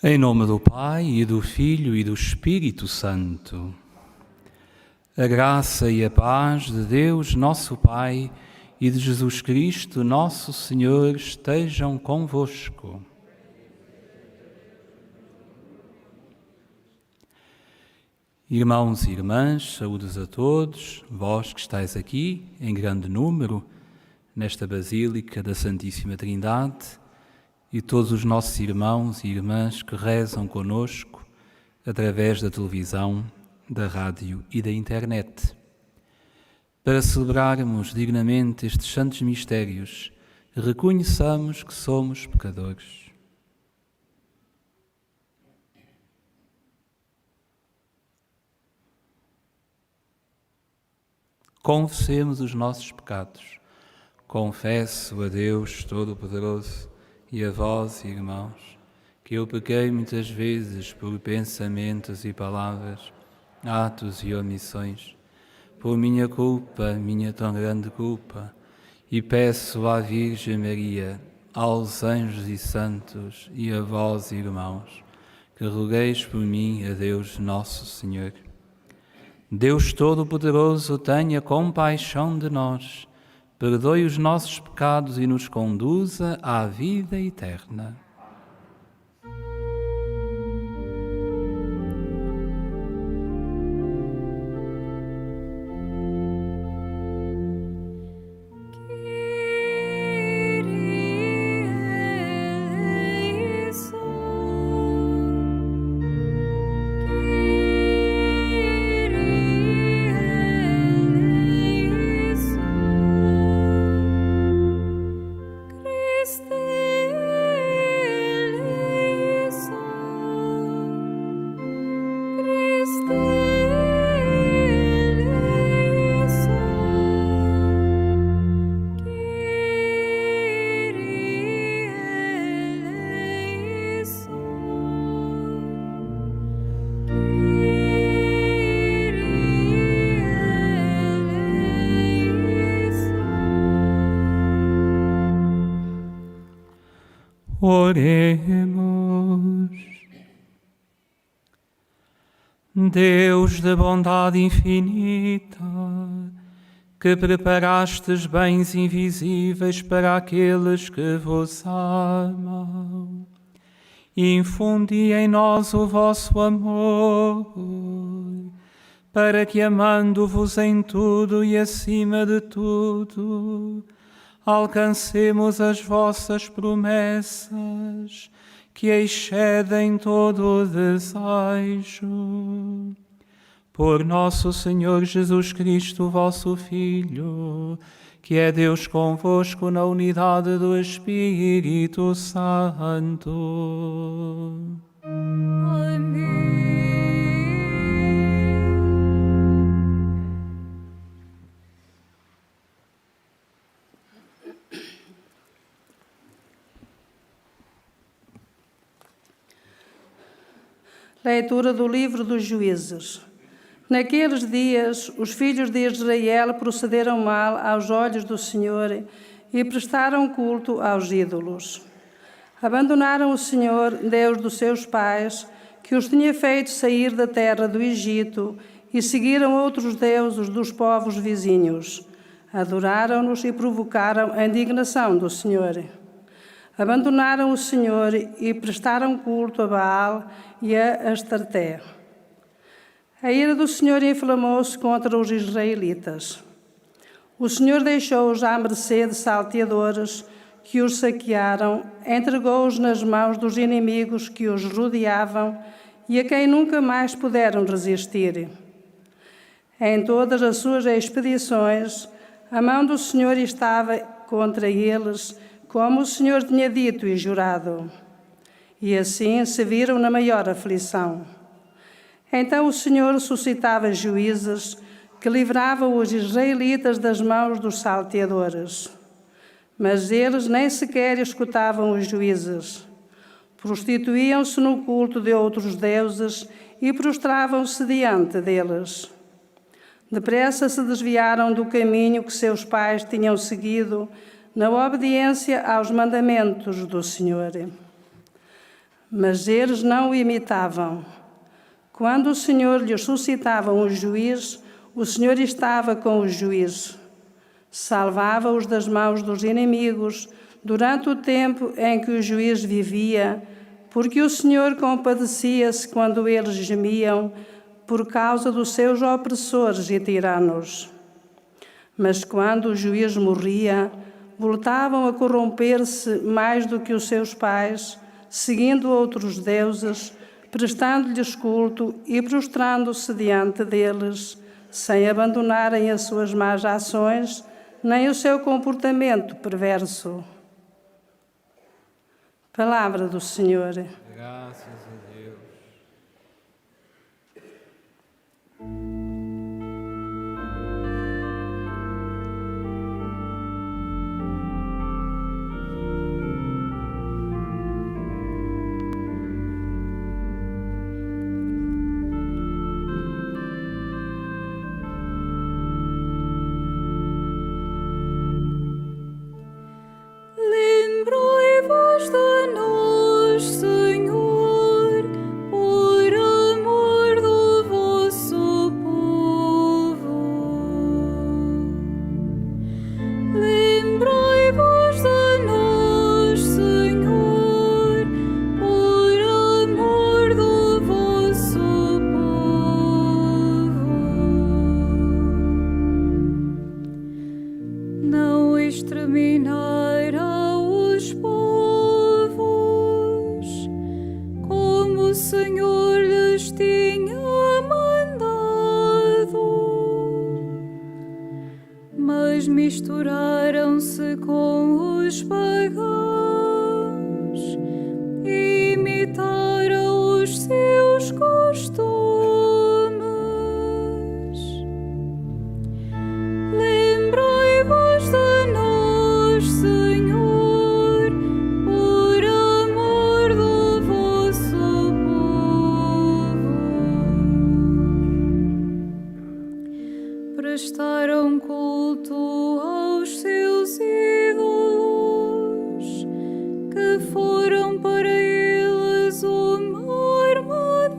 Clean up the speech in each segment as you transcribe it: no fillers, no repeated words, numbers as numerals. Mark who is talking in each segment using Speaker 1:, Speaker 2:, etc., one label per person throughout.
Speaker 1: Em nome do Pai, e do Filho, e do Espírito Santo. A graça e a paz de Deus, nosso Pai, e de Jesus Cristo, nosso Senhor, estejam convosco. Irmãos e irmãs, saúdes a todos, vós que estáis aqui, em grande número, nesta Basílica da Santíssima Trindade, e todos os nossos irmãos e irmãs que rezam conosco através da televisão, da rádio e da internet. Para celebrarmos dignamente estes santos mistérios, reconheçamos que somos pecadores. Confessemos os nossos pecados. Confesso a Deus Todo-Poderoso e a vós, irmãos, que eu pequei muitas vezes por pensamentos e palavras, atos e omissões, por minha culpa, minha tão grande culpa, e peço à Virgem Maria, aos anjos e santos e a vós, irmãos, que rogueis por mim a Deus Nosso Senhor. Deus Todo-Poderoso, tenha compaixão de nós, perdoe os nossos pecados e nos conduza à vida eterna. Oremos. Deus de bondade infinita, que preparastes bens invisíveis para aqueles que vos amam, infundi em nós o vosso amor, para que, amando-vos em tudo e acima de tudo, alcancemos as vossas promessas, que excedem todo o desejo. Por nosso Senhor Jesus Cristo, vosso Filho, que é Deus convosco na unidade do Espírito Santo. Amém.
Speaker 2: Leitura do livro dos Juízes. Naqueles dias, os filhos de Israel procederam mal aos olhos do Senhor e prestaram culto aos ídolos. Abandonaram o Senhor, Deus dos seus pais, que os tinha feito sair da terra do Egito, e seguiram outros deuses dos povos vizinhos. Adoraram-nos e provocaram a indignação do Senhor. Abandonaram o Senhor e prestaram culto a Baal e a Astarté. A ira do Senhor inflamou-se contra os israelitas. O Senhor deixou-os à mercê de salteadores que os saquearam, entregou-os nas mãos dos inimigos que os rodeavam e a quem nunca mais puderam resistir. Em todas as suas expedições, a mão do Senhor estava contra eles, como o Senhor tinha dito e jurado. E assim se viram na maior aflição. Então o Senhor suscitava juízes que livravam os israelitas das mãos dos salteadores. Mas eles nem sequer escutavam os juízes. Prostituíam-se no culto de outros deuses e prostravam-se diante deles. Depressa se desviaram do caminho que seus pais tinham seguido, na obediência aos mandamentos do Senhor. Mas eles não o imitavam. Quando o Senhor lhes suscitava um juiz, o Senhor estava com o juiz. Salvava-os das mãos dos inimigos durante o tempo em que o juiz vivia, porque o Senhor compadecia-se quando eles gemiam por causa dos seus opressores e tiranos. Mas quando o juiz morria, voltavam a corromper-se mais do que os seus pais, seguindo outros deuses, prestando-lhes culto e prostrando-se diante deles, sem abandonarem as suas más ações, nem o seu comportamento perverso. Palavra do Senhor.
Speaker 1: Graças a Deus.
Speaker 3: Lembrai-vos de nós, Senhor, por amor do vosso povo. Lembrai-vos de nós, Senhor, por amor do vosso povo. Não exterminarão os povos, como o Senhor lhes tinha mandado, mas misturaram-se com os pagãos e imitaram os seus costumes. Lembrai-vos de nós, Senhor, por amor do vosso povo. Prestaram culto aos seus ídolos, que foram para eles uma armadilha.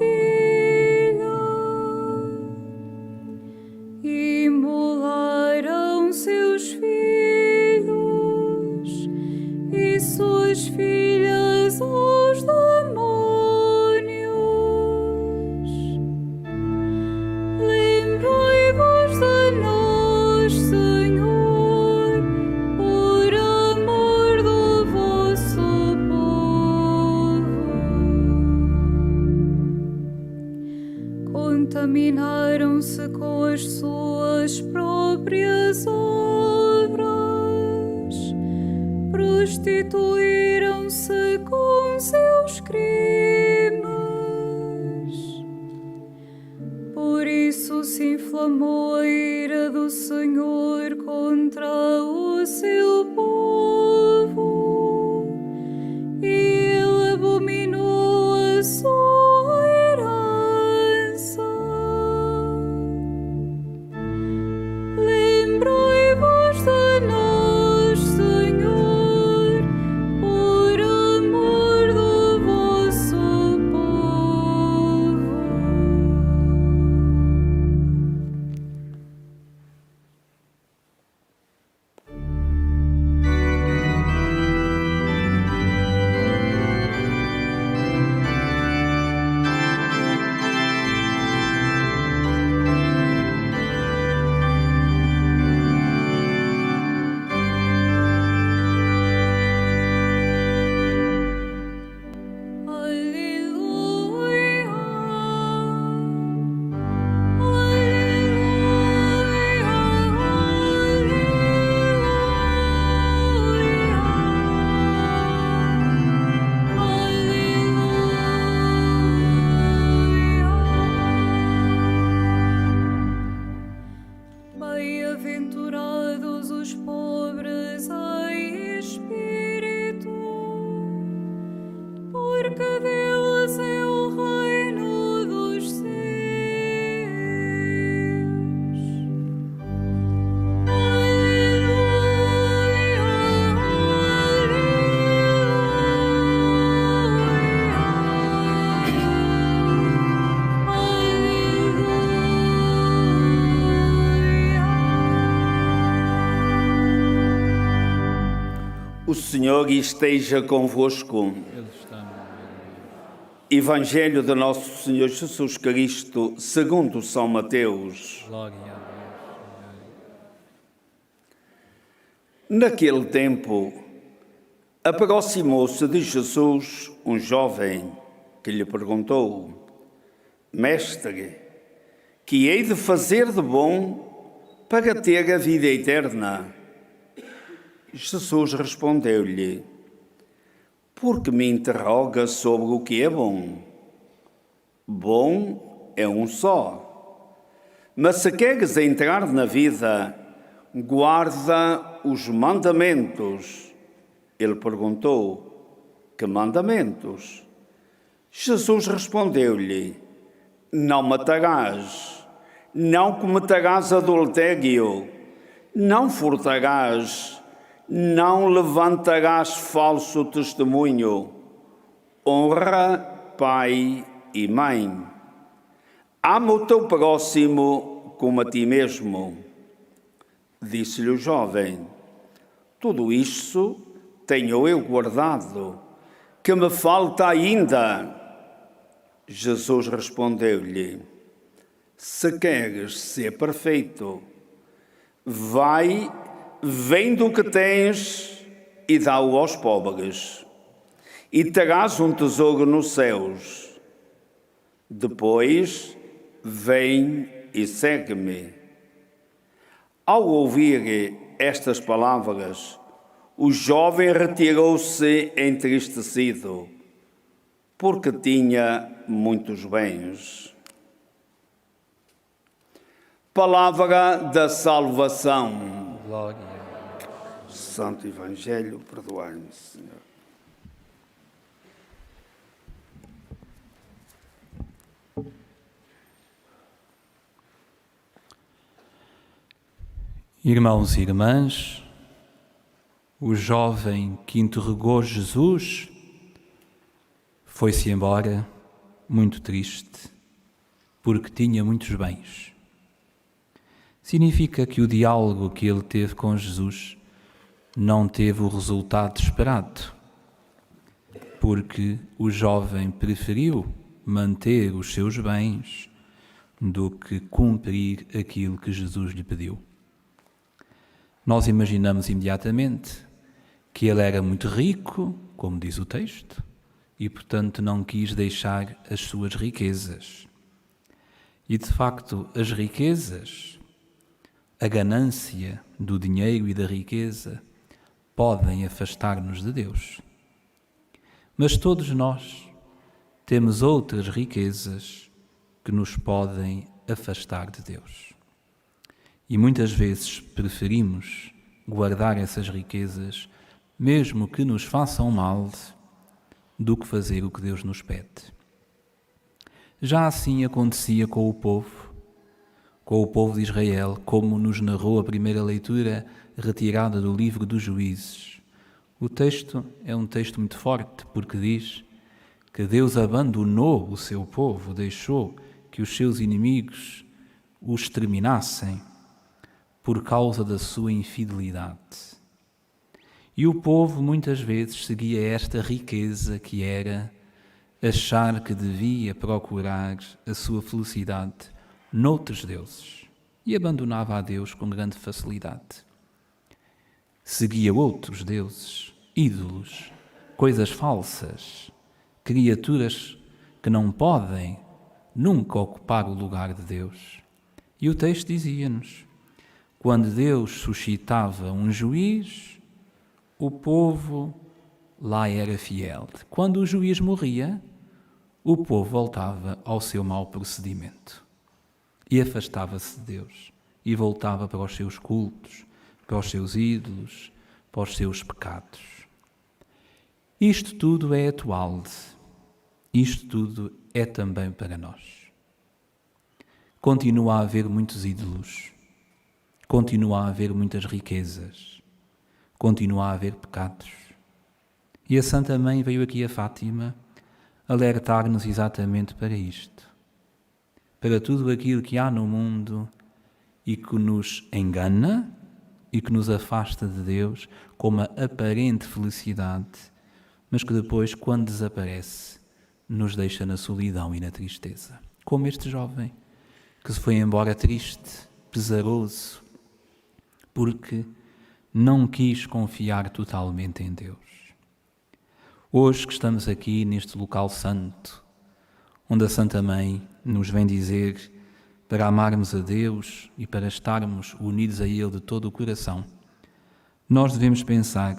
Speaker 3: Imolaram seus filhos e suas filhas aos demónios. Lembrai-vos de nós, Senhor, por amor do vosso povo. Contaminaram-se com as suas próprias obras, prostituíram-se com seus crimes. Por isso se inflamou a ira do Senhor contra o seu povo, e ele abominou a sua herança. Lembrai-vos de nós, Senhor, por amor do vosso povo. Aleluia, bem-aventurados os pobres em espírito, porque deles é o reino dos céus. Aleluia, aleluia.
Speaker 4: Senhor esteja convosco.
Speaker 1: Ele está no meio.
Speaker 4: Evangelho de nosso Senhor Jesus Cristo, segundo São Mateus.
Speaker 1: Glória a Deus.
Speaker 4: Naquele tempo, aproximou-se de Jesus um jovem que lhe perguntou: Mestre, que hei de fazer de bom para ter a vida eterna? Jesus respondeu-lhe: Por que me interroga sobre o que é bom? Bom é um só. Mas se queres entrar na vida, guarda os mandamentos. Ele perguntou: Que mandamentos? Jesus respondeu-lhe: Não matarás, não cometerás adultério, não furtarás, não levantarás falso testemunho, honra pai e mãe. Ama o teu próximo como a ti mesmo. Disse-lhe o jovem: Tudo isso tenho eu guardado, que me falta ainda. Jesus respondeu-lhe: Se queres ser perfeito, vai, vende o que tens e dá-o aos pobres, e terás um tesouro nos céus. Depois, vem e segue-me. Ao ouvir estas palavras, o jovem retirou-se entristecido, porque tinha muitos bens. Palavra da salvação.
Speaker 1: Glória a Deus.
Speaker 4: Santo Evangelho, perdoai-me, Senhor.
Speaker 1: Irmãos e irmãs, o jovem que interrogou Jesus foi-se embora muito triste, porque tinha muitos bens. Significa que o diálogo que ele teve com Jesus não teve o resultado esperado, porque o jovem preferiu manter os seus bens do que cumprir aquilo que Jesus lhe pediu. Nós imaginamos imediatamente que ele era muito rico, como diz o texto, e portanto não quis deixar as suas riquezas. E de facto as riquezas, a ganância do dinheiro e da riqueza podem afastar-nos de Deus. Mas todos nós temos outras riquezas que nos podem afastar de Deus. E muitas vezes preferimos guardar essas riquezas, mesmo que nos façam mal, do que fazer o que Deus nos pede. Já assim acontecia com o povo de Israel, como nos narrou a primeira leitura retirada do livro dos Juízes. O texto é um texto muito forte, porque diz que Deus abandonou o seu povo, deixou que os seus inimigos o exterminassem por causa da sua infidelidade. E o povo muitas vezes seguia esta riqueza que era achar que devia procurar a sua felicidade noutros deuses e abandonava a Deus com grande facilidade. Seguia outros deuses, ídolos, coisas falsas, criaturas que não podem nunca ocupar o lugar de Deus. E o texto dizia-nos: quando Deus suscitava um juiz, o povo lá era fiel. Quando o juiz morria, o povo voltava ao seu mau procedimento e afastava-se de Deus e voltava para os seus cultos, para os seus ídolos, para os seus pecados. Isto tudo é atual. Isto tudo é também para nós. Continua a haver muitos ídolos. Continua a haver muitas riquezas, continua a haver pecados. E a Santa Mãe veio aqui a Fátima alertar-nos exatamente para isto, para tudo aquilo que há no mundo e que nos engana, e que nos afasta de Deus com uma aparente felicidade, mas que depois, quando desaparece, nos deixa na solidão e na tristeza. Como este jovem, que se foi embora triste, pesaroso, porque não quis confiar totalmente em Deus. Hoje que estamos aqui neste local santo, onde a Santa Mãe nos vem dizer para amarmos a Deus e para estarmos unidos a Ele de todo o coração, nós devemos pensar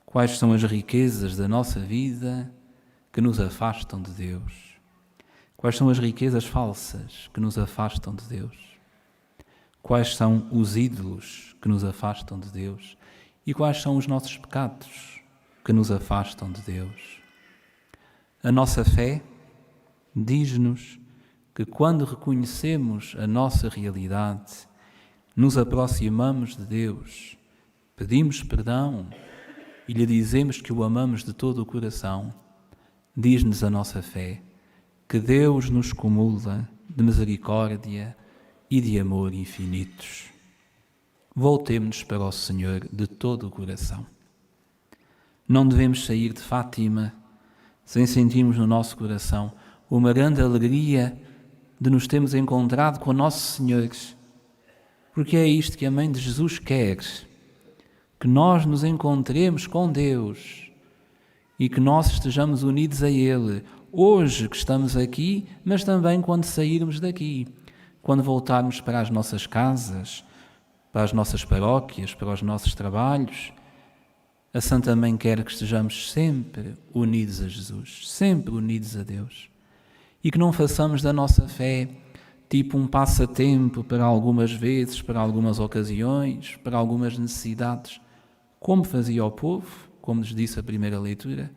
Speaker 1: quais são as riquezas da nossa vida que nos afastam de Deus. Quais são as riquezas falsas que nos afastam de Deus? Quais são os ídolos que nos afastam de Deus? E quais são os nossos pecados que nos afastam de Deus? A nossa fé diz-nos que quando reconhecemos a nossa realidade, nos aproximamos de Deus, pedimos perdão e lhe dizemos que o amamos de todo o coração, diz-nos a nossa fé que Deus nos cumula de misericórdia e de amor infinitos. Voltemo-nos para o Senhor de todo o coração. Não devemos sair de Fátima sem sentirmos no nosso coração uma grande alegria de nos termos encontrado com o nosso Senhor, porque é isto que a Mãe de Jesus quer, que nós nos encontremos com Deus e que nós estejamos unidos a Ele, hoje que estamos aqui, mas também quando sairmos daqui, quando voltarmos para as nossas casas, para as nossas paróquias, para os nossos trabalhos. A Santa Mãe quer que estejamos sempre unidos a Jesus, sempre unidos a Deus. E que não façamos da nossa fé tipo um passatempo para algumas vezes, para algumas ocasiões, para algumas necessidades, como fazia o povo, como nos disse a primeira leitura,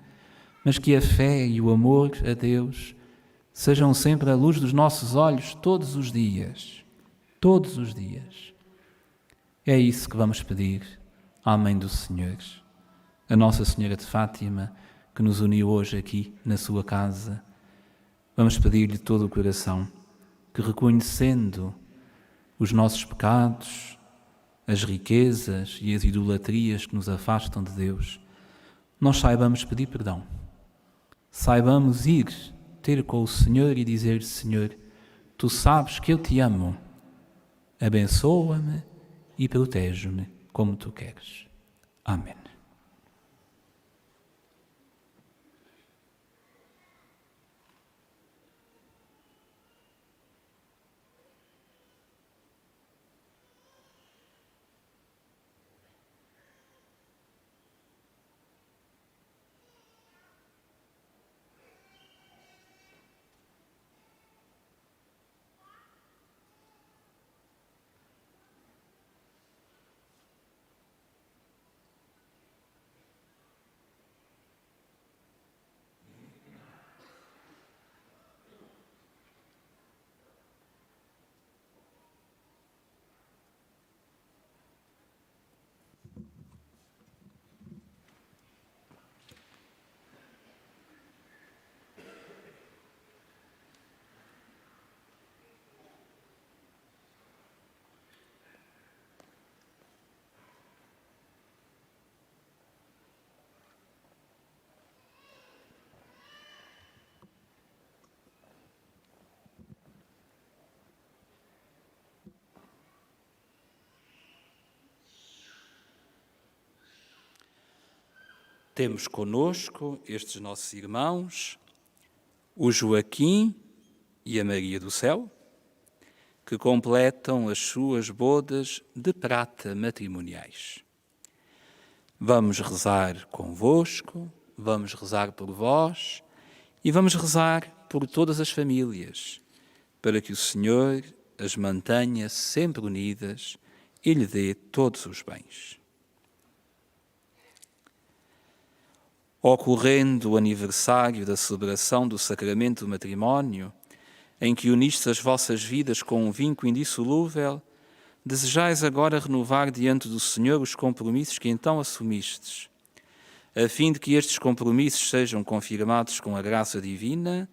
Speaker 1: mas que a fé e o amor a Deus sejam sempre a luz dos nossos olhos todos os dias. Todos os dias. É isso que vamos pedir à Mãe do Senhor, a Nossa Senhora de Fátima, que nos uniu hoje aqui na sua casa. Vamos pedir-lhe todo o coração que, reconhecendo os nossos pecados, as riquezas e as idolatrias que nos afastam de Deus, nós saibamos pedir perdão. Saibamos ir ter com o Senhor e dizer: Senhor, Tu sabes que eu te amo, abençoa-me e protege-me como Tu queres. Amém. Temos conosco estes nossos irmãos, o Joaquim e a Maria do Céu, que completam as suas bodas de prata matrimoniais. Vamos rezar convosco, vamos rezar por vós e vamos rezar por todas as famílias, para que o Senhor as mantenha sempre unidas e lhe dê todos os bens. Ocorrendo o aniversário da celebração do sacramento do matrimónio, em que unistes as vossas vidas com um vínculo indissolúvel, desejais agora renovar diante do Senhor os compromissos que então assumistes, a fim de que estes compromissos sejam confirmados com a graça divina,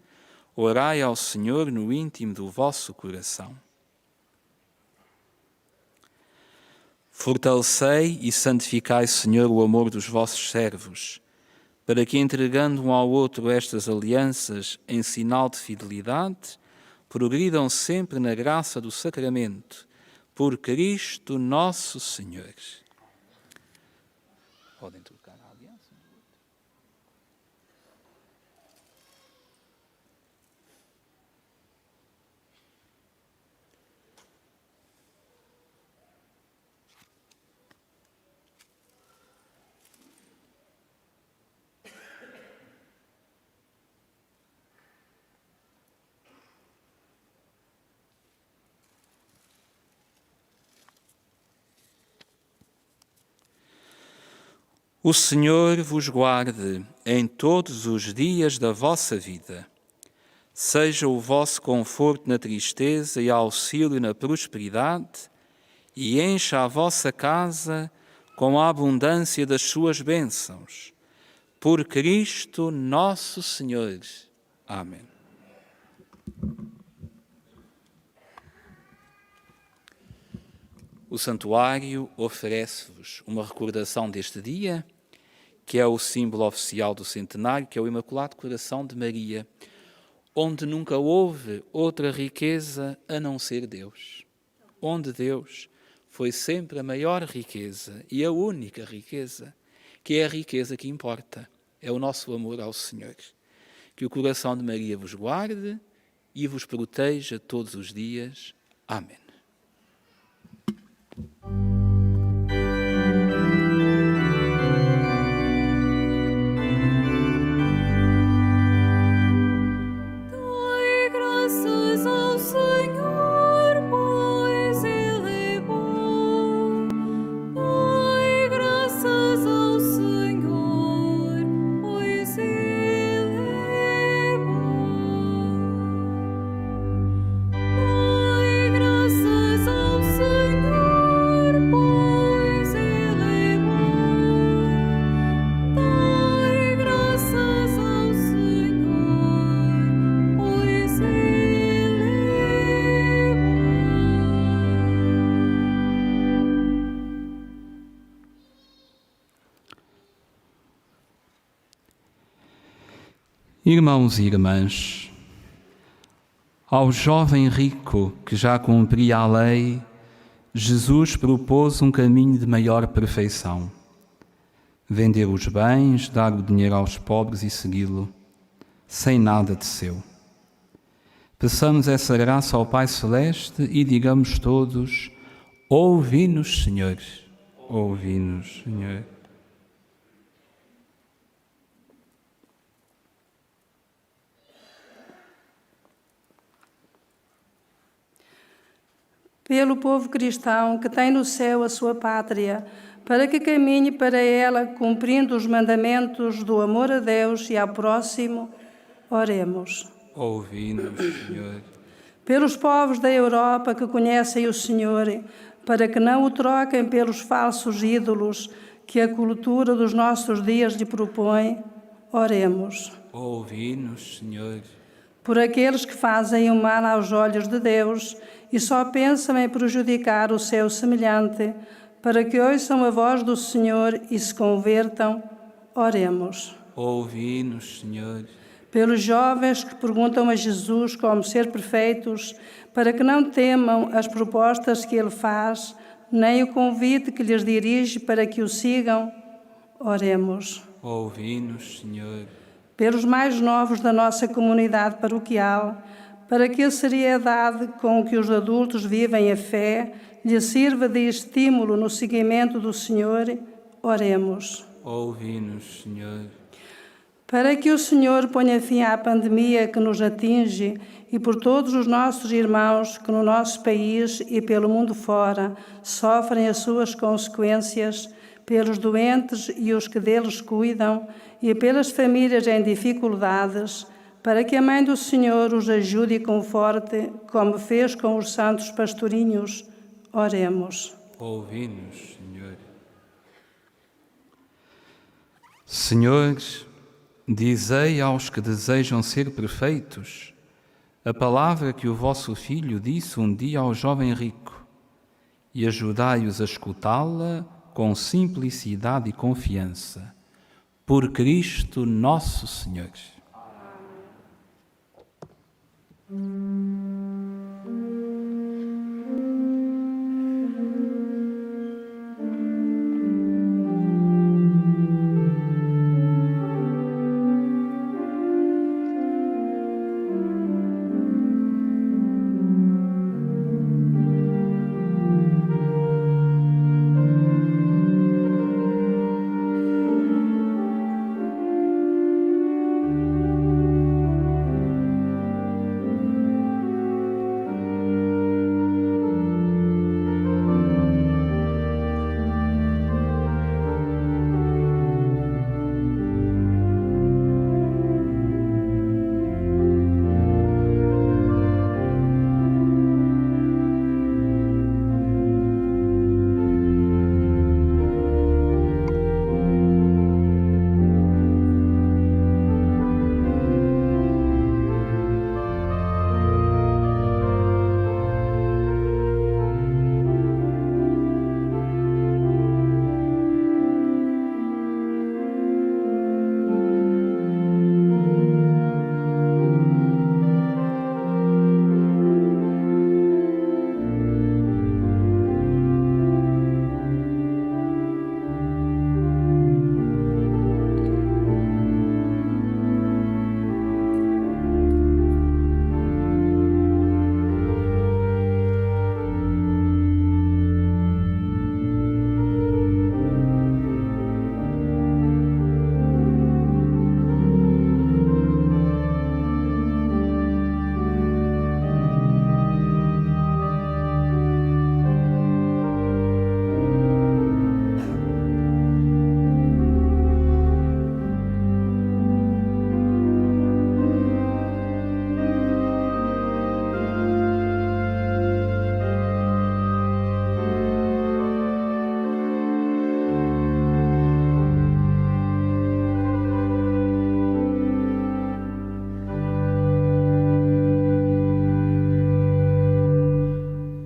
Speaker 1: orai ao Senhor no íntimo do vosso coração. Fortalecei e santificai, Senhor, o amor dos vossos servos, para que, entregando um ao outro estas alianças em sinal de fidelidade, progridam sempre na graça do sacramento, por Cristo nosso Senhor. Podem trocar a aliança. O Senhor vos guarde em todos os dias da vossa vida. Seja o vosso conforto na tristeza e auxílio na prosperidade, e encha a vossa casa com a abundância das suas bênçãos. Por Cristo nosso Senhor. Amém. O santuário oferece-vos uma recordação deste dia, que é o símbolo oficial do centenário, que é o Imaculado Coração de Maria, onde nunca houve outra riqueza a não ser Deus. Onde Deus foi sempre a maior riqueza e a única riqueza, que é a riqueza que importa, é o nosso amor ao Senhor. Que o coração de Maria vos guarde e vos proteja todos os dias. Amém. Irmãos e irmãs, ao jovem rico que já cumpria a lei, Jesus propôs um caminho de maior perfeição. Vender os bens, dar o dinheiro aos pobres e segui-lo, sem nada de seu. Peçamos essa graça ao Pai Celeste e digamos todos: ouvi-nos, Senhor, ouvi-nos, Senhor.
Speaker 2: Pelo povo cristão que tem no céu a sua pátria, para que caminhe para ela, cumprindo os mandamentos do amor a Deus e ao próximo, oremos.
Speaker 1: Ouvi-nos, Senhor.
Speaker 2: Pelos povos da Europa que conhecem o Senhor, para que não o troquem pelos falsos ídolos que a cultura dos nossos dias lhe propõe, oremos.
Speaker 1: Ouvi-nos, Senhor.
Speaker 2: Por aqueles que fazem o mal aos olhos de Deus e só pensam em prejudicar o seu semelhante, para que ouçam a voz do Senhor e se convertam, oremos.
Speaker 1: Ouvi-nos, Senhor.
Speaker 2: Pelos jovens que perguntam a Jesus como ser perfeitos, para que não temam as propostas que Ele faz, nem o convite que lhes dirige para que o sigam, oremos.
Speaker 1: Ouvi-nos, Senhor.
Speaker 2: Pelos mais novos da nossa comunidade paroquial, para que a seriedade com que os adultos vivem a fé lhe sirva de estímulo no seguimento do Senhor, oremos.
Speaker 1: Ouvi-nos, Senhor.
Speaker 2: Para que o Senhor ponha fim à pandemia que nos atinge e por todos os nossos irmãos que no nosso país e pelo mundo fora sofrem as suas consequências, pelos doentes e os que deles cuidam e pelas famílias em dificuldades, para que a Mãe do Senhor os ajude e conforte, como fez com os santos pastorinhos, oremos.
Speaker 1: Ouvi-nos, Senhor. Senhor, dizei aos que desejam ser perfeitos a palavra que o vosso Filho disse um dia ao jovem rico: e ajudai-os a escutá-la com simplicidade e confiança. Por Cristo nosso Senhor.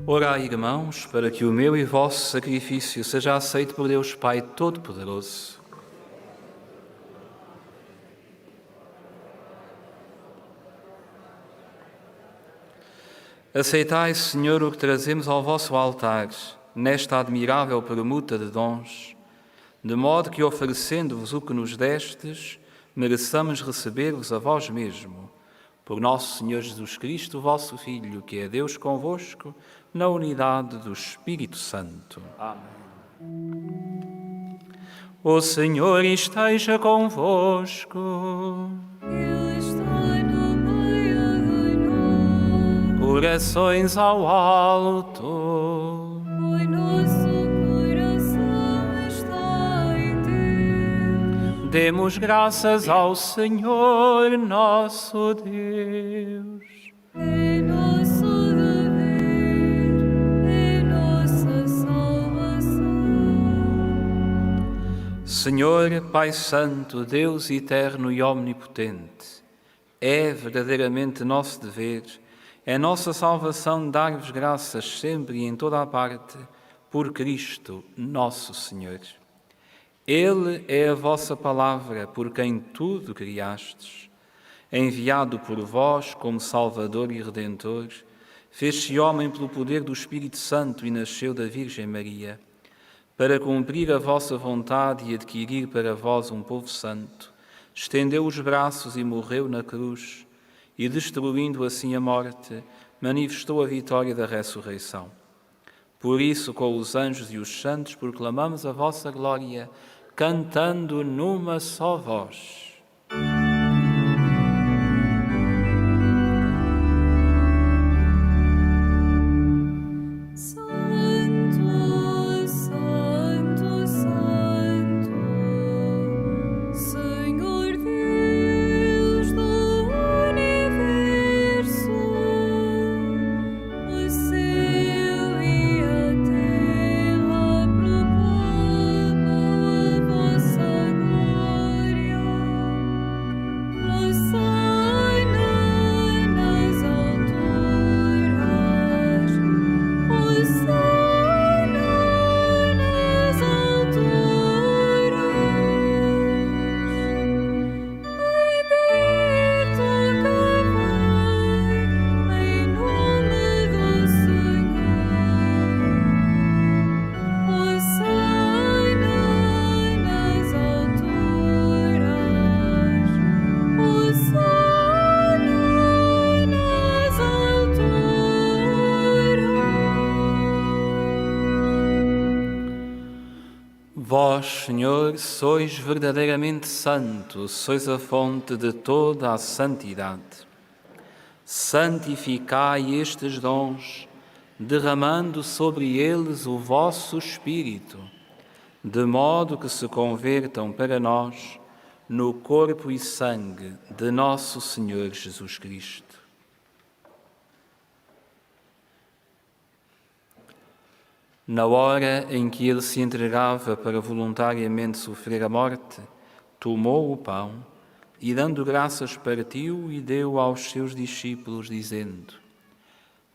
Speaker 1: Orai, irmãos, para que o meu e vosso sacrifício seja aceito por Deus Pai Todo-Poderoso. Aceitai, Senhor, o que trazemos ao vosso altar, nesta admirável permuta de dons, de modo que, oferecendo-vos o que nos destes, mereçamos receber-vos a vós mesmo. Por nosso Senhor Jesus Cristo, vosso Filho, que é Deus convosco, na unidade do Espírito Santo. Amém. O Senhor esteja convosco.
Speaker 3: Ele está no meio de nós.
Speaker 1: Corações ao alto.
Speaker 3: O nosso coração está em Deus.
Speaker 1: Demos graças ao Senhor, nosso Deus.
Speaker 3: É nosso dever, é nossa salvação.
Speaker 1: Senhor, Pai Santo, Deus eterno e omnipotente, é verdadeiramente nosso dever, é nossa salvação dar-vos graças sempre e em toda a parte, por Cristo, nosso Senhor. Ele é a vossa palavra, por quem tudo criastes. Enviado por vós como Salvador e Redentor, fez-se homem pelo poder do Espírito Santo e nasceu da Virgem Maria, para cumprir a vossa vontade e adquirir para vós um povo santo, estendeu os braços e morreu na cruz, e destruindo assim a morte, manifestou a vitória da ressurreição. Por isso, com os anjos e os santos, proclamamos a vossa glória, cantando numa só voz. Vós, Senhor, sois verdadeiramente santo, sois a fonte de toda a santidade. Santificai estes dons, derramando sobre eles o vosso Espírito, de modo que se convertam para nós no corpo e sangue de nosso Senhor Jesus Cristo. Na hora em que ele se entregava para voluntariamente sofrer a morte, tomou o pão e, dando graças, partiu e deu aos seus discípulos, dizendo: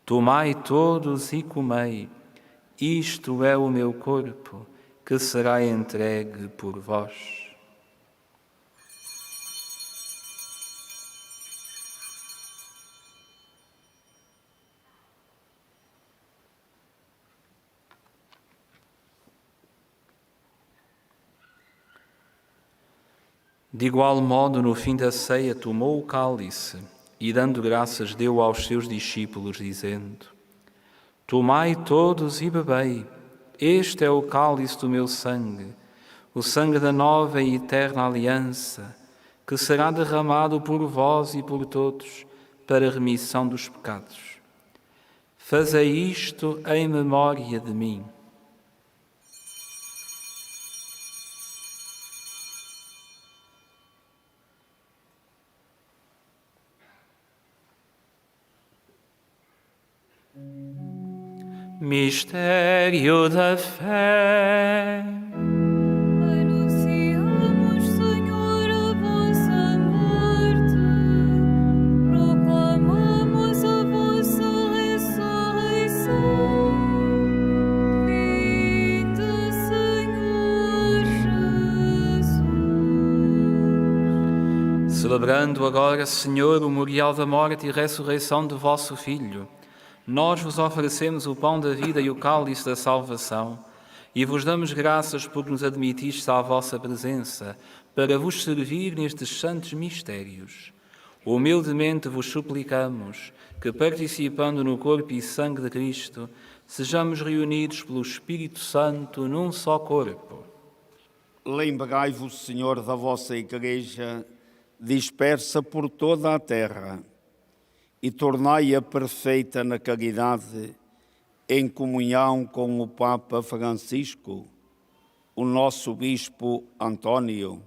Speaker 1: Tomai todos e comei, isto é o meu corpo, que será entregue por vós. De igual modo, no fim da ceia, tomou o cálice e, dando graças, deu aos seus discípulos, dizendo: Tomai todos e bebei, este é o cálice do meu sangue, o sangue da nova e eterna aliança, que será derramado por vós e por todos para a remissão dos pecados. Fazei isto em memória de mim. Mistério da fé.
Speaker 3: Anunciamos, Senhor, a vossa morte, proclamamos a vossa ressurreição. Vinde, Senhor Jesus.
Speaker 1: Celebrando agora, Senhor, o memorial da morte e ressurreição de vosso Filho, nós vos oferecemos o pão da vida e o cálice da salvação e vos damos graças porque nos admitistes à vossa presença para vos servir nestes santos mistérios. Humildemente vos suplicamos que, participando no corpo e sangue de Cristo, sejamos reunidos pelo Espírito Santo num só corpo.
Speaker 4: Lembrai-vos, Senhor, da vossa Igreja, dispersa por toda a terra, e tornai-a perfeita na caridade, em comunhão com o Papa Francisco, o nosso Bispo António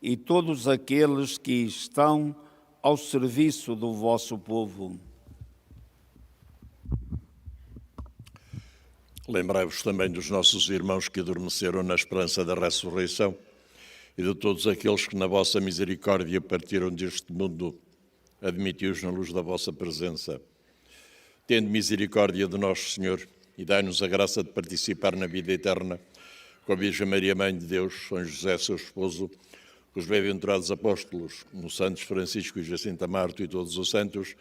Speaker 4: e todos aqueles que estão ao serviço do vosso povo.
Speaker 5: Lembrai-vos também dos nossos irmãos que adormeceram na esperança da ressurreição e de todos aqueles que na vossa misericórdia partiram deste mundo. Admiti-os na luz da vossa presença. Tende misericórdia de nós, Senhor, e dai-nos a graça de participar na vida eterna com a Virgem Maria, Mãe de Deus, São José, seu esposo, com os bem-aventurados apóstolos, os santos Francisco e Jacinta Marto e todos os santos,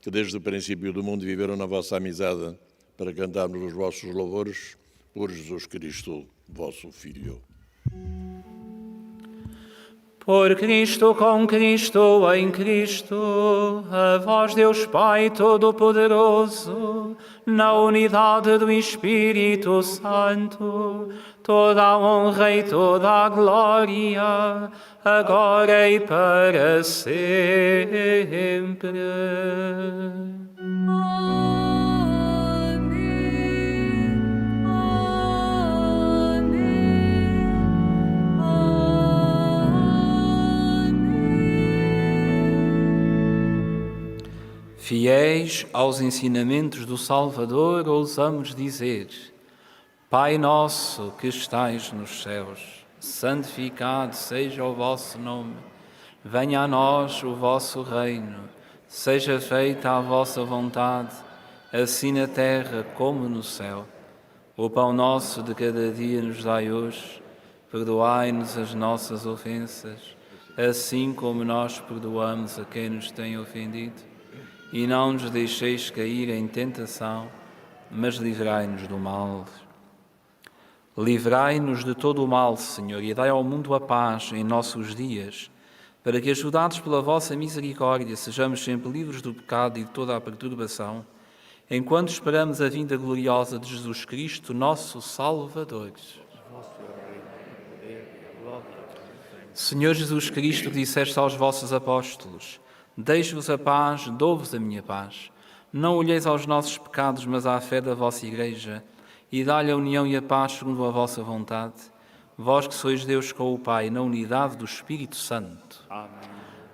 Speaker 5: que desde o princípio do mundo viveram na vossa amizade, para cantarmos os vossos louvores por Jesus Cristo, vosso Filho.
Speaker 1: Por Cristo, com Cristo, em Cristo, a vós, Deus Pai Todo-Poderoso, na unidade do Espírito Santo, toda a honra e toda a glória, agora e para sempre. Fiéis aos ensinamentos do Salvador, ousamos dizer: Pai nosso que estais nos céus, santificado seja o vosso nome. Venha a nós o vosso reino. Seja feita a vossa vontade, assim na terra como no céu. O pão nosso de cada dia nos dai hoje. Perdoai-nos as nossas ofensas, assim como nós perdoamos a quem nos tem ofendido. E não nos deixeis cair em tentação, mas livrai-nos do mal. Livrai-nos de todo o mal, Senhor, e dai ao mundo a paz em nossos dias, para que, ajudados pela vossa misericórdia, sejamos sempre livres do pecado e de toda a perturbação, enquanto esperamos a vinda gloriosa de Jesus Cristo, nosso Salvador. Senhor Jesus Cristo, que disseste aos vossos apóstolos: deixo-vos a paz, dou-vos a minha paz. Não olheis aos nossos pecados, mas à fé da vossa Igreja, e dá-lhe a união e a paz segundo a vossa vontade. Vós que sois Deus com o Pai, na unidade do Espírito Santo.
Speaker 4: Amém.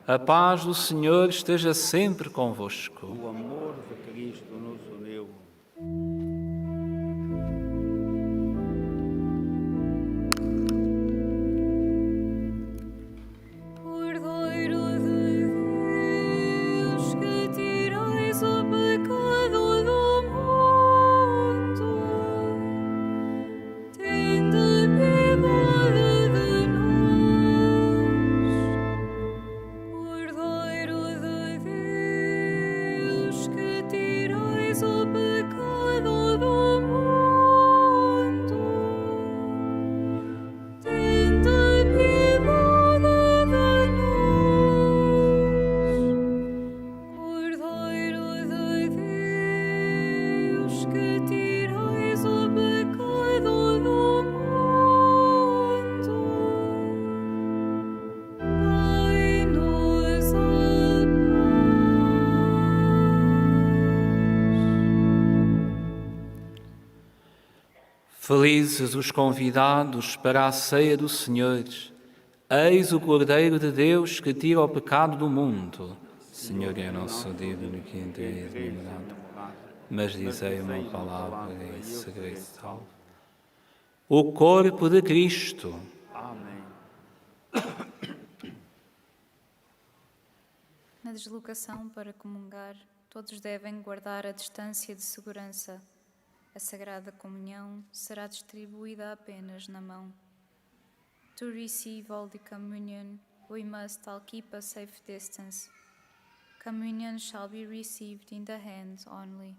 Speaker 1: A paz do Senhor esteja sempre convosco.
Speaker 4: O amor de Cristo nos uniu.
Speaker 3: Cordeiro de Deus, que tirais o pecado do mundo, tende piedade de nós. Cordeiro de Deus, que tirais o pecado do mundo, tende piedade de nós. Cordeiro de Deus, que tirais o pecado do mundo, dai-nos a
Speaker 1: Felizes os convidados para a ceia do Senhor. Eis o Cordeiro de Deus que tira o pecado do mundo. Senhor, eu não sou digno que entreis no meu morada, mas dizei uma palavra e serei salvo. O corpo de Cristo.
Speaker 4: Amém.
Speaker 3: Na deslocação para comungar, todos devem guardar a distância de segurança. A Sagrada Comunhão será distribuída apenas na mão. To receive all the communion, we must all keep a safe distance. Communion shall be received in the hands only.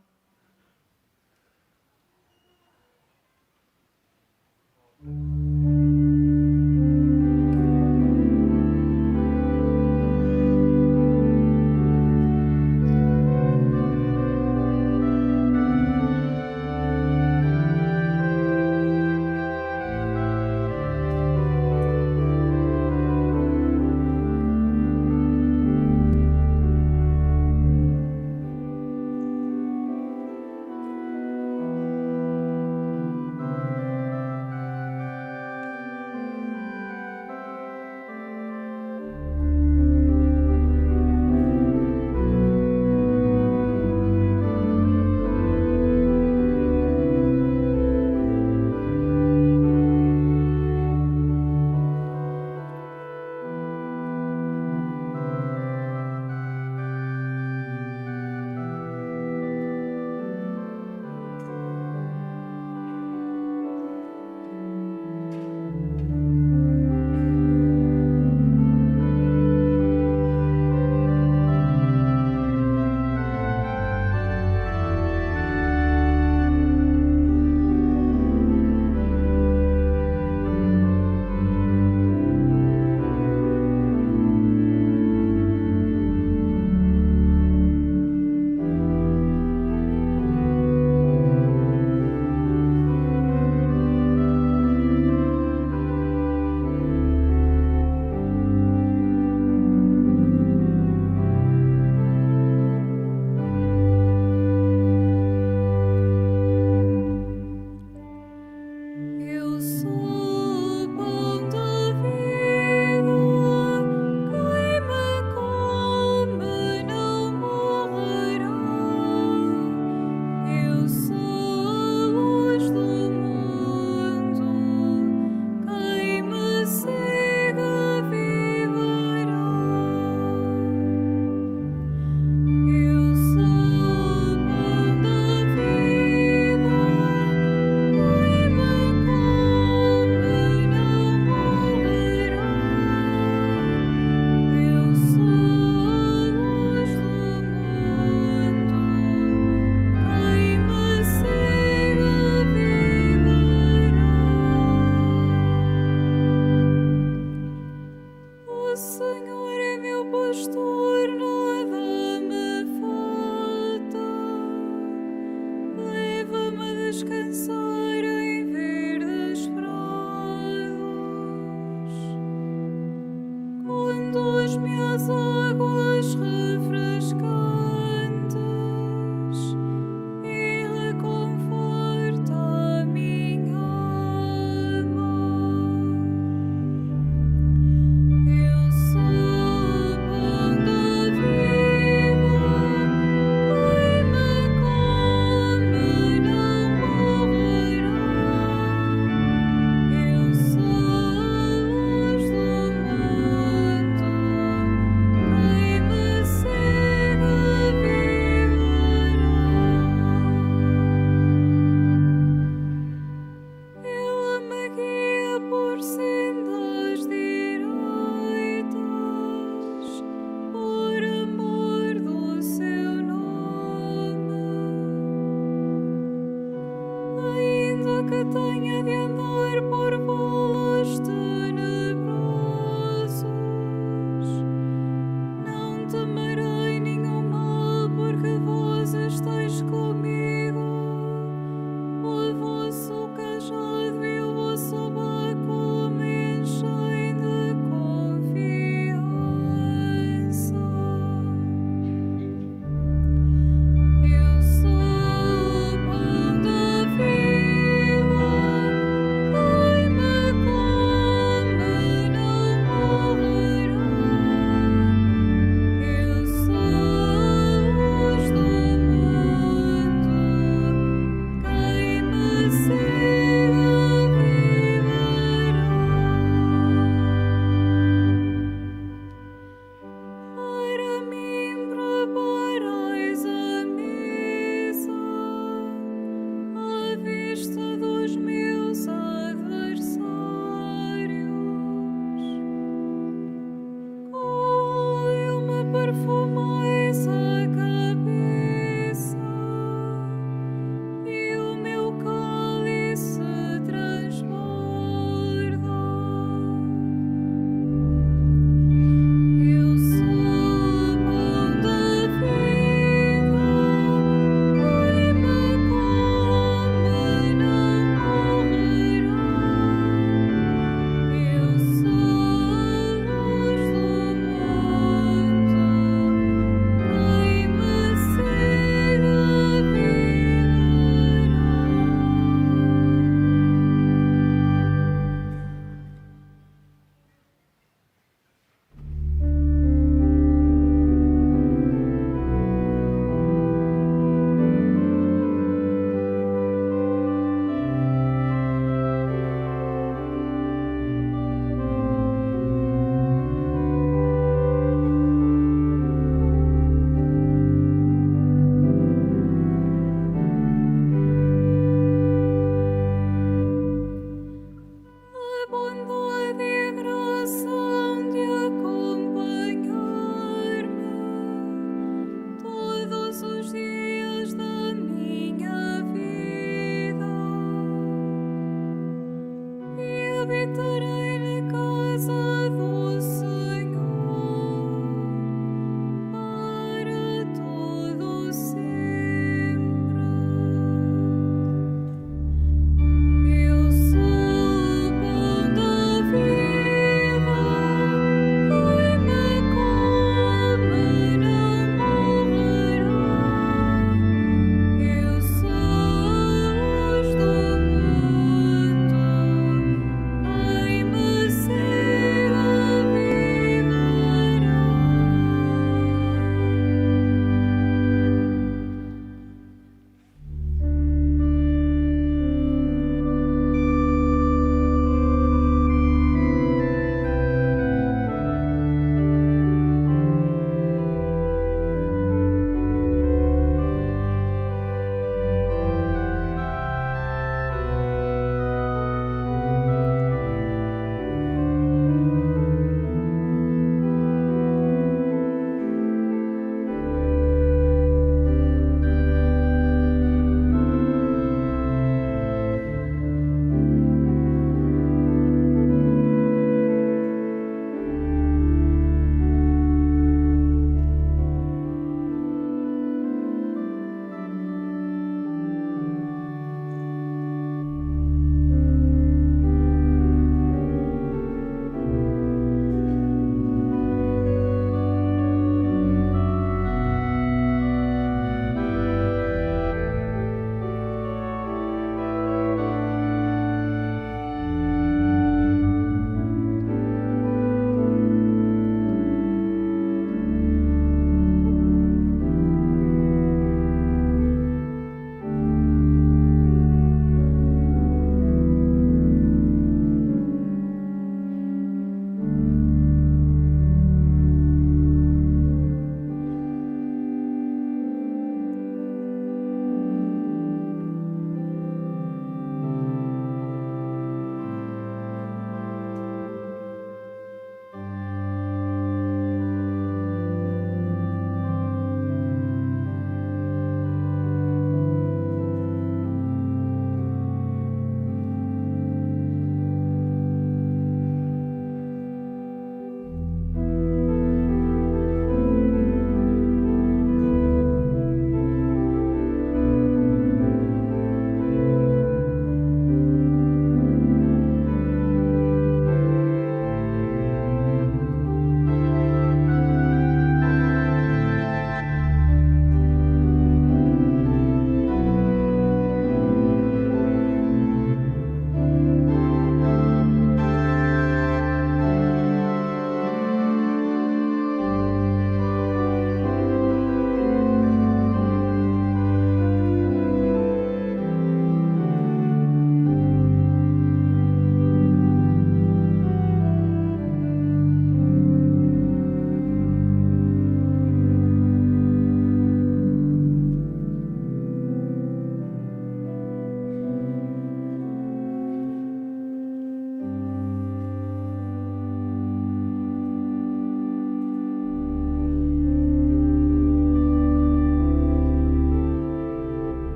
Speaker 6: Ai,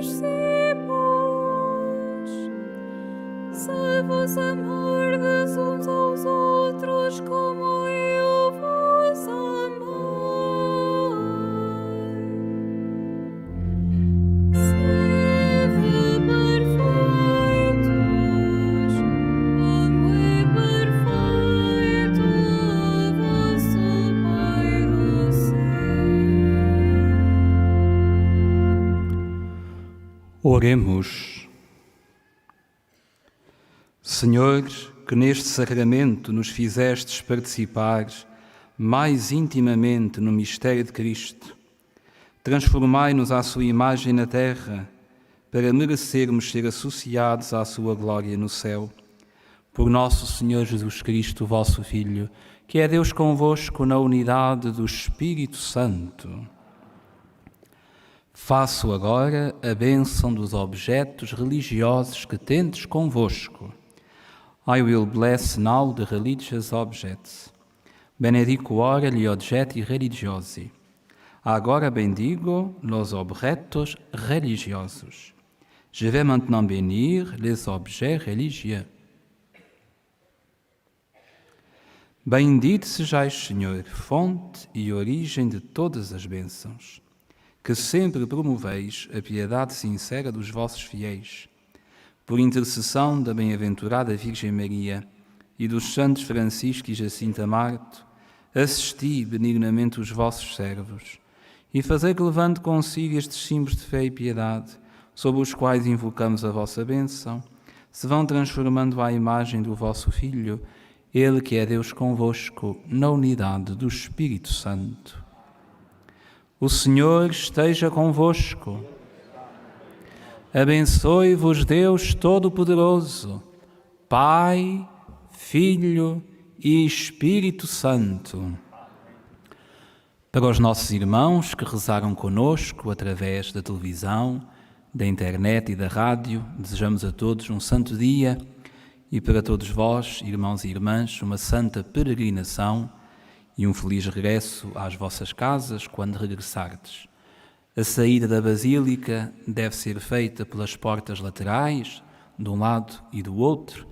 Speaker 3: discípulos. Se vos amardes uns aos outros como eu vos amei, sede perfeitos, como é perfeito o vosso Pai do céu.
Speaker 1: Oremos. Senhor, que neste sacramento nos fizestes participar mais intimamente no mistério de Cristo, transformai-nos à sua imagem na terra, para merecermos ser associados à sua glória no céu. Por nosso Senhor Jesus Cristo, vosso Filho, que é Deus convosco na unidade do Espírito Santo. Faço agora a bênção dos objetos religiosos que tendes convosco. I will bless now the religious objects. Benedico ora gli oggetti religiosi. Agora bendigo los objetos religiosos. Je vais maintenant bénir les objets religieux. Bendito sejais, Senhor, fonte e origem de todas as bênçãos, que sempre promoveis a piedade sincera dos vossos fiéis. Por intercessão da bem-aventurada Virgem Maria e dos santos Francisco e Jacinta Marto, assisti benignamente os vossos servos e fazei que, levando consigo estes símbolos de fé e piedade, sob os quais invocamos a vossa bênção, se vão transformando à imagem do vosso Filho, Ele que é Deus convosco, na unidade do Espírito Santo. O Senhor esteja convosco. Abençoe-vos Deus Todo-Poderoso, Pai, Filho e Espírito Santo. Para os nossos irmãos que rezaram conosco através da televisão, da internet e da rádio, desejamos a todos um santo dia e para todos vós, irmãos e irmãs, uma santa peregrinação e um feliz regresso às vossas casas quando regressardes. A saída da Basílica deve ser feita pelas portas laterais, de um lado e do outro,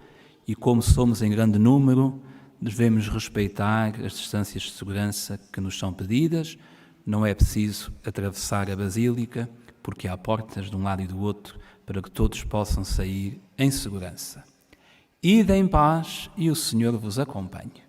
Speaker 1: e como somos em grande número, devemos respeitar as distâncias de segurança que nos são pedidas. Não é preciso atravessar a Basílica, porque há portas de um lado e do outro para que todos possam sair em segurança. Ide em paz e o Senhor vos acompanhe.